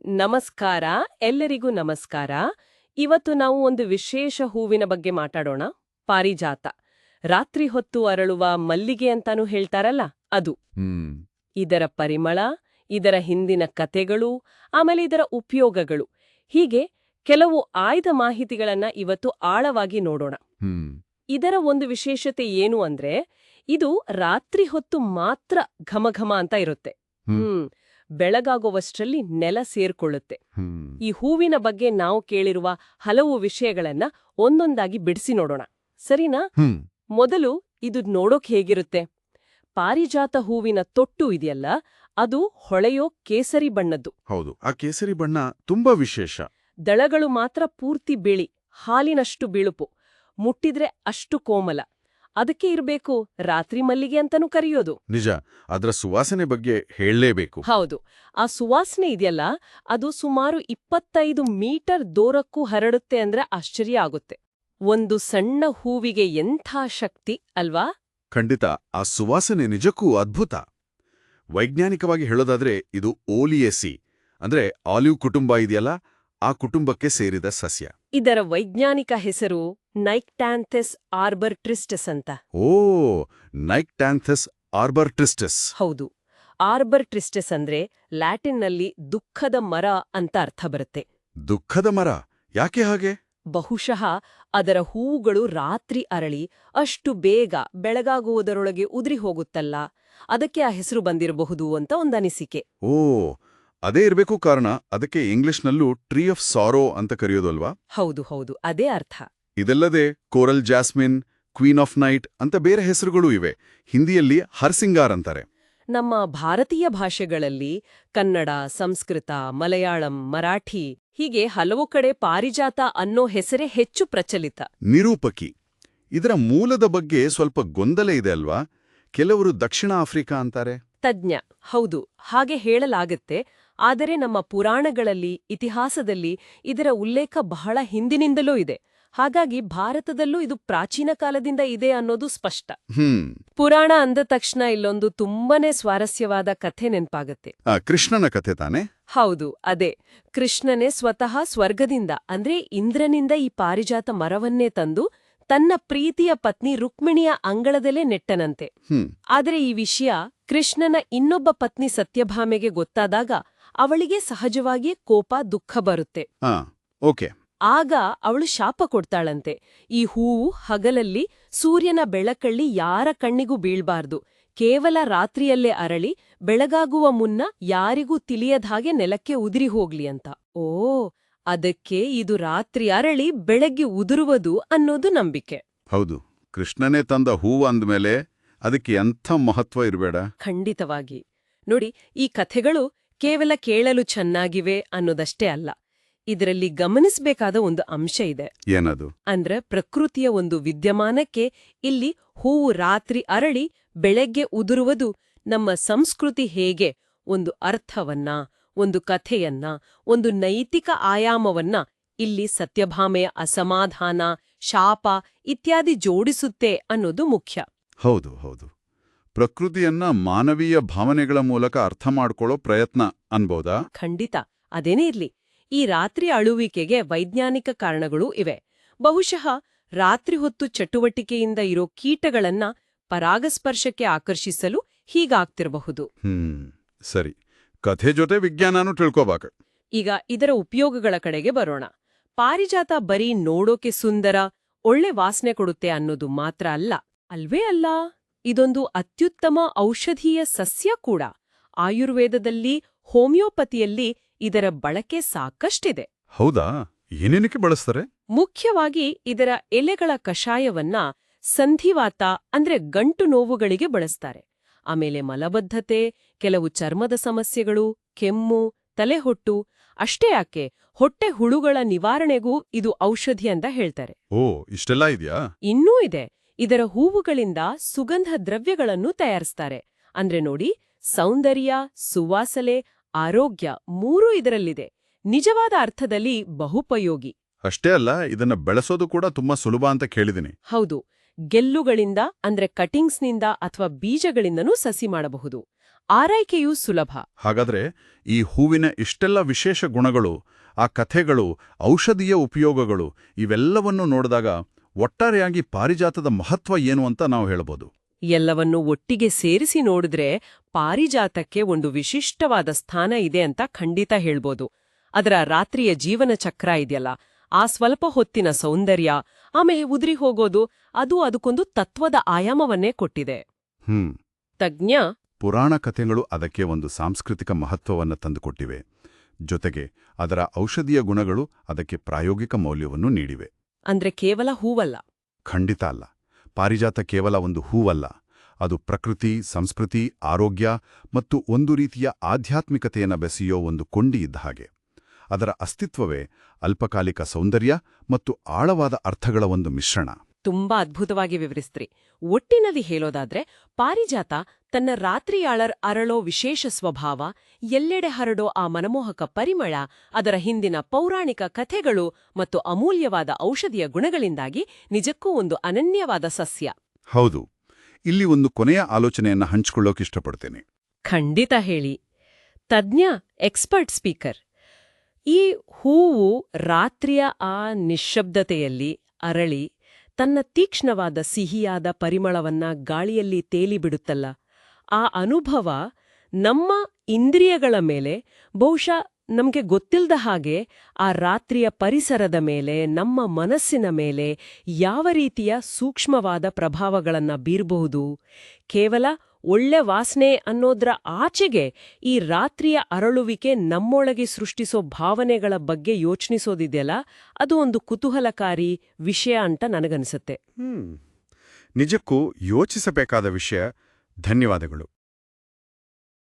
ನಮಸ್ಕಾರ. ಎಲ್ಲರಿಗೂ ನಮಸ್ಕಾರ. ಇವತ್ತು ನಾವು ಒಂದು ವಿಶೇಷ ಹೂವಿನ ಬಗ್ಗೆ ಮಾತಾಡೋಣ. ಪಾರಿಜಾತ. ರಾತ್ರಿ ಹೊತ್ತು ಅರಳುವ ಮಲ್ಲಿಗೆ ಅಂತಾನೂ ಹೇಳ್ತಾರಲ್ಲ, ಅದು. ಇದರ ಪರಿಮಳ, ಇದರ ಹಿಂದಿನ ಕತೆಗಳು, ಆಮೇಲೆ ಇದರ ಉಪಯೋಗಗಳು, ಹೀಗೆ ಕೆಲವು ಆಯ್ದ ಮಾಹಿತಿಗಳನ್ನ ಇವತ್ತು ಆಳವಾಗಿ ನೋಡೋಣ. ಇದರ ಒಂದು ವಿಶೇಷತೆ ಏನು ಅಂದ್ರೆ, ಇದು ರಾತ್ರಿ ಹೊತ್ತು ಮಾತ್ರ ಘಮಘಮ ಅಂತ ಇರುತ್ತೆ. ಬೆಳಗಾಗುವಷ್ಟರಲ್ಲಿ ನೆಲ ಸೇರ್ಕೊಳ್ಳುತ್ತೆ. ಈ ಹೂವಿನ ಬಗ್ಗೆ ನಾವು ಕೇಳಿರುವ ಹಲವು ವಿಷಯಗಳನ್ನ ಒಂದೊಂದಾಗಿ ಬಿಡಿಸಿ ನೋಡೋಣ, ಸರಿನಾ? ಮೊದಲು ಇದು ನೋಡೋಕ್ ಹೇಗಿರುತ್ತೆ? ಪಾರಿಜಾತ ಹೂವಿನ ತೊಟ್ಟು ಇದೆಯಲ್ಲ, ಅದು ಹೊಳೆಯೋ ಕೇಸರಿ ಬಣ್ಣದ್ದು. ಹೌದು, ಆ ಕೇಸರಿ ಬಣ್ಣ ತುಂಬಾ ವಿಶೇಷ. ದಳಗಳು ಮಾತ್ರ ಪೂರ್ತಿ ಬಿಳಿ, ಹಾಲಿನಷ್ಟು ಬಿಳುಪು, ಮುಟ್ಟಿದ್ರೆ ಅಷ್ಟು ಕೋಮಲ. ಅದಕ್ಕೆ ಇರಬೇಕು ರಾತ್ರಿ ಮಲ್ಲಿಗೆ ಅಂತಾನೂ ಕರೆಯೋದು. ನಿಜ, ಅದರ ಸುವಾಸನೆ ಬಗ್ಗೆ ಹೇಳಲೇಬೇಕು. ಹೌದು, ಆ ಸುವಾಸನೆ ಇದೆಯಲ್ಲ, ಅದು ಸುಮಾರು 25 ಮೀಟರ್ ದೂರಕ್ಕೂ ಹರಡುತ್ತೆ ಅಂದ್ರೆ ಆಶ್ಚರ್ಯ ಆಗುತ್ತೆ. ಒಂದು ಸಣ್ಣ ಹೂವಿಗೆ ಎಂಥ ಶಕ್ತಿ ಅಲ್ವಾ? ಖಂಡಿತ, ಆ ಸುವಾಸನೆ ನಿಜಕ್ಕೂ ಅದ್ಭುತ. ವೈಜ್ಞಾನಿಕವಾಗಿ ಹೇಳೋದಾದ್ರೆ ಇದು ಓಲಿಯೇಸಿ ಅಂದ್ರೆ ಆಲಿವ್ ಕುಟುಂಬ ಇದೆಯಲ್ಲ, ಆ ಕುಟುಂಬಕ್ಕೆ ಸೇರಿದ ಸಸ್ಯ. ಇದರ ವೈಜ್ಞಾನಿಕ ಹೆಸರು ನೈಕ್ಟ್ಯಾಂಥಸ್ ಆರ್ಬರ್ಟ್ರಿಸ್ಟಸ್ ಅಂತ. ಓ, ನೈಕ್ಟ್ಯಾಂಥಸ್ ಆರ್ಬರ್ಟ್ರಿಸ್ಟಸ್. ಹೌದು, ಆರ್ಬರ್ಟ್ರಿಸ್ಟಸ್ ಅಂದ್ರೆ ಲ್ಯಾಟಿನ್ನಲ್ಲಿ ದುಃಖದ ಮರ ಅಂತ ಅರ್ಥ ಬರುತ್ತೆ. ದುಃಖದ ಮರ ಯಾಕೆ ಹಾಗೆ? ಬಹುಶಃ ಅದರ ಹೂವುಗಳು ರಾತ್ರಿ ಅರಳಿ ಅಷ್ಟು ಬೇಗ ಬೆಳಗಾಗುವುದರೊಳಗೆ ಉದುರಿ ಹೋಗುತ್ತಲ್ಲ, ಅದಕ್ಕೆ ಆ ಹೆಸರು ಬಂದಿರಬಹುದು ಅಂತ ಒಂದನಿಸಿಕೆ. ಓ, ಅದೇ ಇರಬೇಕು ಕಾರಣ. ಅದಕ್ಕೆ ಇಂಗ್ಲಿಷ್ನಲ್ಲೂ ಟ್ರೀ ಆಫ್ ಸಾರೋ ಅಂತ ಕರೆಯೋದಲ್ವಾ? ಹೌದು ಹೌದು, ಅದೇ ಅರ್ಥ. ಇದಲ್ಲದೆ coral jasmine, queen of night ಅಂತ ಬೇರೆ ಹೆಸರುಗಳೂ ಇವೆ. ಹಿಂದಿಯಲ್ಲಿ ಹರ್ಸಿಂಗಾರ್ ಅಂತಾರೆ. ನಮ್ಮ ಭಾರತೀಯ ಭಾಷೆಗಳಲ್ಲಿ ಕನ್ನಡ, ಸಂಸ್ಕೃತ, ಮಲಯಾಳಂ, ಮರಾಠಿ ಹೀಗೆ ಹಲವು ಕಡೆ ಪಾರಿಜಾತ ಅನ್ನೋ ಹೆಸರೇ ಹೆಚ್ಚು ಪ್ರಚಲಿತ. ನಿರೂಪಕಿ. ಇದರ ಮೂಲದ ಬಗ್ಗೆ ಸ್ವಲ್ಪ ಗೊಂದಲ ಇದೆ ಅಲ್ವಾ? ಕೆಲವರು ದಕ್ಷಿಣ ಆಫ್ರಿಕಾ ಅಂತಾರೆ. ತಜ್ಞ. ಹೌದು, ಹಾಗೆ ಹೇಳಲಾಗತ್ತೆ. ಆದರೆ ನಮ್ಮ ಪುರಾಣಗಳಲ್ಲಿ, ಇತಿಹಾಸದಲ್ಲಿ ಇದರ ಉಲ್ಲೇಖ ಬಹಳ ಹಿಂದಿನಿಂದಲೂ ಇದೆ. ಹಾಗಾಗಿ ಭಾರತದಲ್ಲೂ ಇದು ಪ್ರಾಚೀನ ಕಾಲದಿಂದ ಇದೆ ಅನ್ನೋದು ಸ್ಪಷ್ಟ. ಪುರಾಣ ಅಂದ ತಕ್ಷಣ ಇಲ್ಲೊಂದು ತುಂಬಾನೇ ಸ್ವಾರಸ್ಯವಾದ ಕಥೆ ನೆನ್ಪಾಗತ್ತೆ. ಕೃಷ್ಣನ ಕಥೆ ತಾನೆ? ಹೌದು, ಅದೇ. ಕೃಷ್ಣನೇ ಸ್ವತಃ ಸ್ವರ್ಗದಿಂದ ಅಂದ್ರೆ ಇಂದ್ರನಿಂದ ಈ ಪಾರಿಜಾತ ಮರವನ್ನೇ ತಂದು ತನ್ನ ಪ್ರೀತಿಯ ಪತ್ನಿ ರುಕ್ಮಿಣಿಯ ಅಂಗಳದಲ್ಲೇ ನೆಟ್ಟನಂತೆ. ಆದರೆ ಈ ವಿಷಯ ಕೃಷ್ಣನ ಇನ್ನೊಬ್ಬ ಪತ್ನಿ ಸತ್ಯಭಾಮೆಗೆ ಗೊತ್ತಾದಾಗ ಅವಳಿಗೆ ಸಹಜವಾಗಿಯೇ ಕೋಪ, ದುಃಖ ಬರುತ್ತೆ. ಆಗ ಅವಳು ಶಾಪ ಕೊಡ್ತಾಳಂತೆ. ಈ ಹೂವು ಹಗಲಲ್ಲಿ ಸೂರ್ಯನ ಬೆಳಕಲ್ಲಿ ಯಾರ ಕಣ್ಣಿಗೂ ಬೀಳ್ಬಾರ್ದು, ಕೇವಲ ರಾತ್ರಿಯಲ್ಲೇ ಅರಳಿ ಬೆಳಗಾಗುವ ಮುನ್ನ ಯಾರಿಗೂ ತಿಳಿಯದ ಹಾಗೆ ನೆಲಕ್ಕೆ ಉದುರಿ ಹೋಗ್ಲಿ ಅಂತ. ಓ, ಅದಕ್ಕೆ ಇದು ರಾತ್ರಿ ಅರಳಿ ಬೆಳಗ್ಗೆ ಉದುರುವುದು ಅನ್ನೋದು ನಂಬಿಕೆ. ಹೌದು, ಕೃಷ್ಣನೇ ತಂದ ಹೂವು ಅಂದ್ಮೇಲೆ ಅದಕ್ಕೆ ಎಂಥ ಮಹತ್ವ ಇರಬೇಡ? ಖಂಡಿತವಾಗಿ. ನೋಡಿ, ಈ ಕಥೆಗಳು ಕೇವಲ ಕೇಳಲು ಚೆನ್ನಾಗಿವೆ ಅನ್ನೋದಷ್ಟೇ ಅಲ್ಲ, ಇದರಲ್ಲಿ ಗಮನಿಸಬೇಕಾದ ಒಂದು ಅಂಶ ಇದೆ. ಏನದು? ಅಂದ್ರೆ ಪ್ರಕೃತಿಯ ಒಂದು ವಿದ್ಯಮಾನಕ್ಕೆ ಇಲ್ಲಿ ಹೂವು ರಾತ್ರಿ ಅರಳಿ ಬೆಳಗ್ಗೆ ಉದುರುವುದು ನಮ್ಮ ಸಂಸ್ಕೃತಿ ಹೇಗೆ ಒಂದು ಅರ್ಥವನ್ನ, ಒಂದು ಕಥೆಯನ್ನ, ಒಂದು ನೈತಿಕ ಆಯಾಮವನ್ನ ಇಲ್ಲಿ ಸತ್ಯಭಾಮೆಯ ಅಸಮಾಧಾನ, ಶಾಪ ಇತ್ಯಾದಿ ಜೋಡಿಸುತ್ತೆ ಅನ್ನೋದು ಮುಖ್ಯ. ಹೌದು ಹೌದು, ಪ್ರಕೃತಿಯನ್ನ ಮಾನವೀಯ ಭಾವನೆಗಳ ಮೂಲಕ ಅರ್ಥ ಮಾಡ್ಕೊಳ್ಳೋ ಪ್ರಯತ್ನ ಅನ್ಬೋದಾ? ಖಂಡಿತ, ಅದೇನೇ ಇರ್ಲಿ. ಈ ರಾತ್ರಿ ಅಳುವಿಕೆಗೆ ವೈಜ್ಞಾನಿಕ ಕಾರಣಗಳೂ ಇವೆ. ಬಹುಶಃ ರಾತ್ರಿ ಹೊತ್ತು ಚಟುವಟಿಕೆಯಿಂದ ಇರೋ ಕೀಟಗಳನ್ನ ಪರಾಗಸ್ಪರ್ಶಕ್ಕೆ ಆಕರ್ಷಿಸಲು ಹೀಗಾಗ್ತಿರಬಹುದು. ಸರಿ, ಕಥೆ ಜೊತೆ ವಿಜ್ಞಾನನೂ ತಿಳ್ಕೋಬೇಕು. ಈಗ ಇದರ ಉಪಯೋಗಗಳ ಕಡೆಗೆ ಬರೋಣ. ಪಾರಿಜಾತ ಬರೀ ನೋಡೋಕೆ ಸುಂದರ, ಒಳ್ಳೆ ವಾಸನೆ ಕೊಡುತ್ತೆ ಅನ್ನೋದು ಮಾತ್ರ ಅಲ್ಲ, ಅಲ್ವೇ ಅಲ್ಲ, ಇದೊಂದು ಅತ್ಯುತ್ತಮ ಔಷಧೀಯ ಸಸ್ಯ ಕೂಡ. ಆಯುರ್ವೇದದಲ್ಲಿ, ಹೋಮಿಯೋಪತಿಯಲ್ಲಿ ಇದರ ಬಳಕೆ ಸಾಕಷ್ಟಿದೆ. ಹೌದಾ? ಏನೇನಕ್ಕೆ ಬಳಸ್ತಾರೆ? ಮುಖ್ಯವಾಗಿ ಇದರ ಎಲೆಗಳ ಕಷಾಯವನ್ನ ಸಂಧಿವಾತ ಅಂದ್ರೆ ಗಂಟು ನೋವುಗಳಿಗೆ ಬಳಸ್ತಾರೆ. ಆಮೇಲೆ ಮಲಬದ್ಧತೆ, ಕೆಲವು ಚರ್ಮದ ಸಮಸ್ಯೆಗಳು, ಕೆಮ್ಮು, ತಲೆಹೊಟ್ಟು, ಅಷ್ಟೇ ಯಾಕೆ ಹೊಟ್ಟೆ ಹುಳುಗಳ ನಿವಾರಣೆಗೂ ಇದು ಔಷಧಿ ಅಂತ ಹೇಳ್ತಾರೆ. ಓ, ಇಷ್ಟೆಲ್ಲ ಇದೆಯಾ? ಇನ್ನೂ ಇದೆ. ಇದರ ಹೂವುಗಳಿಂದ ಸುಗಂಧ ದ್ರವ್ಯಗಳನ್ನು ತಯಾರಿಸ್ತಾರೆ. ಅಂದ್ರೆ ನೋಡಿ, ಸೌಂದರ್ಯ, ಸುವಾಸನೆ, ಆರೋಗ್ಯ ಮೂರೂ ಇದರಲ್ಲಿದೆ. ನಿಜವಾದ ಅರ್ಥದಲ್ಲಿ ಬಹುಪಯೋಗಿ. ಅಷ್ಟೇ ಅಲ್ಲ, ಇದನ್ನ ಬೆಳೆಸೋದು ಕೂಡ ತುಂಬಾ ಸುಲಭ ಅಂತ ಕೇಳಿದಿನಿ. ಹೌದು, ಗೆಲ್ಲುಗಳಿಂದ ಅಂದ್ರೆ ಕಟಿಂಗ್ಸ್ನಿಂದ ಅಥವಾ ಬೀಜಗಳಿಂದನೂ ಸಸಿ ಮಾಡಬಹುದು. ಆರೈಕೆಯೂ ಸುಲಭ. ಹಾಗಾದ್ರೆ ಈ ಹೂವಿನ ಇಷ್ಟೆಲ್ಲ ವಿಶೇಷ ಗುಣಗಳು, ಆ ಕಥೆಗಳು, ಔಷಧೀಯ ಉಪಯೋಗಗಳು ಇವೆಲ್ಲವನ್ನೂ ನೋಡಿದಾಗ ಒಟ್ಟಾರೆಯಾಗಿ ಪಾರಿಜಾತದ ಮಹತ್ವ ಏನು ಅಂತ ನಾವು ಹೇಳ್ಬೋದು. ಎಲ್ಲವನ್ನೂ ಒಟ್ಟಿಗೆ ಸೇರಿಸಿ ನೋಡಿದ್ರೆ ಪಾರಿಜಾತಕ್ಕೆ ಒಂದು ವಿಶಿಷ್ಟವಾದ ಸ್ಥಾನ ಇದೆ ಅಂತ ಖಂಡಿತ ಹೇಳ್ಬೋದು. ಅದರ ರಾತ್ರಿಯ ಜೀವನ ಚಕ್ರ ಇದೆಯಲ್ಲ, ಆ ಸ್ವಲ್ಪ ಹೊತ್ತಿನ ಸೌಂದರ್ಯ, ಆಮೇಲೆ ಉದುರಿ ಹೋಗೋದು, ಅದು ಅದಕ್ಕೊಂದು ತತ್ವದ ಆಯಾಮವನ್ನೇ ಕೊಟ್ಟಿದೆ. ತಜ್ಞ ಪುರಾಣ ಕಥೆಗಳು ಅದಕ್ಕೆ ಒಂದು ಸಾಂಸ್ಕೃತಿಕ ಮಹತ್ವವನ್ನು ತಂದುಕೊಟ್ಟಿವೆ. ಜೊತೆಗೆ ಅದರ ಔಷಧೀಯ ಗುಣಗಳು ಅದಕ್ಕೆ ಪ್ರಾಯೋಗಿಕ ಮೌಲ್ಯವನ್ನು ನೀಡಿವೆ. ಅಂದ್ರೆ ಕೇವಲ ಹೂವಲ್ಲ. ಖಂಡಿತ ಅಲ್ಲ. ಪಾರಿಜಾತ ಕೇವಲ ಒಂದು ಹೂವಲ್ಲ. ಅದು ಪ್ರಕೃತಿ, ಸಂಸ್ಕೃತಿ, ಆರೋಗ್ಯ ಮತ್ತು ಒಂದು ರೀತಿಯ ಆಧ್ಯಾತ್ಮಿಕತೆಯನ್ನು ಬೆಸೆಯೋ ಒಂದು ಕೊಂಡಿ ಇದ್ದ ಹಾಗೆ. ಅದರ ಅಸ್ತಿತ್ವವೇ ಅಲ್ಪಕಾಲಿಕ ಸೌಂದರ್ಯ ಮತ್ತು ಆಳವಾದ ಅರ್ಥಗಳ ಒಂದು ಮಿಶ್ರಣ. ತುಂಬಾ ಅದ್ಭುತವಾಗಿ ವಿವರಿಸ್ತ್ರಿ. ಒಟ್ಟಿನಲ್ಲಿ ಹೇಳೋದಾದ್ರೆ ಪಾರಿಜಾತ ತನ್ನ ಅರಳೋ ವಿಶೇಷ ಸ್ವಭಾವ, ಎಲ್ಲೆಡೆ ಹರಡೋ ಆ ಮನಮೋಹಕ ಪರಿಮಳ, ಅದರ ಹಿಂದಿನ ಪೌರಾಣಿಕ ಕಥೆಗಳು ಮತ್ತು ಅಮೂಲ್ಯವಾದ ಔಷಧಿಯ ಗುಣಗಳಿಂದಾಗಿ ನಿಜಕ್ಕೂ ಒಂದು ಅನನ್ಯವಾದ ಸಸ್ಯ. ಹೌದು. ಇಲ್ಲಿ ಒಂದು ಕೊನೆಯ ಆಲೋಚನೆಯನ್ನ ಹಂಚಿಕೊಳ್ಳೋಕಿಷ್ಟಪಡ್ತೇನೆ. ಖಂಡಿತ ಹೇಳಿ. ತಜ್ಞ ಎಕ್ಸ್ಪರ್ಟ್ ಸ್ಪೀಕರ್. ಈ ಹೂವು ರಾತ್ರಿಯ ಆ ನಿಶ್ಶಬ್ದತೆಯಲ್ಲಿ ಅರಳಿ ತನ್ನ ತೀಕ್ಷ್ಣವಾದ ಸಿಹಿಯಾದ ಪರಿಮಳವನ್ನ ಗಾಳಿಯಲ್ಲಿ ತೇಲಿಬಿಡುತ್ತಲ್ಲ, ಆ ಅನುಭವ ನಮ್ಮ ಇಂದ್ರಿಯಗಳ ಮೇಲೆ, ಬಹುಶಃ ನಮಗೆ ಗೊತ್ತಿಲ್ಲದ ಹಾಗೆ ಆ ರಾತ್ರಿಯ ಪರಿಸರದ ಮೇಲೆ, ನಮ್ಮ ಮನಸ್ಸಿನ ಮೇಲೆ ಯಾವ ರೀತಿಯ ಸೂಕ್ಷ್ಮವಾದ ಪ್ರಭಾವಗಳನ್ನ ಬೀರಬಹುದು. ಕೇವಲ ಒಳ್ಳೆ ವಾಸನೆ ಅನ್ನೋದ್ರ ಆಚೆಗೆ ಈ ರಾತ್ರಿಯ ಅರಳುವಿಕೆ ನಮ್ಮೊಳಗೆ ಸೃಷ್ಟಿಸೋ ಭಾವನೆಗಳ ಬಗ್ಗೆ ಯೋಚಿಸೋದಿದೆಯಲ್ಲ, ಅದು ಒಂದು ಕುತೂಹಲಕಾರಿ ವಿಷಯ ಅಂತ ನನಗನ್ಸುತ್ತೆ. ನಿಜಕ್ಕೂ ಯೋಚಿಸಬೇಕಾದ ವಿಷಯ. ಧನ್ಯವಾದಗಳು.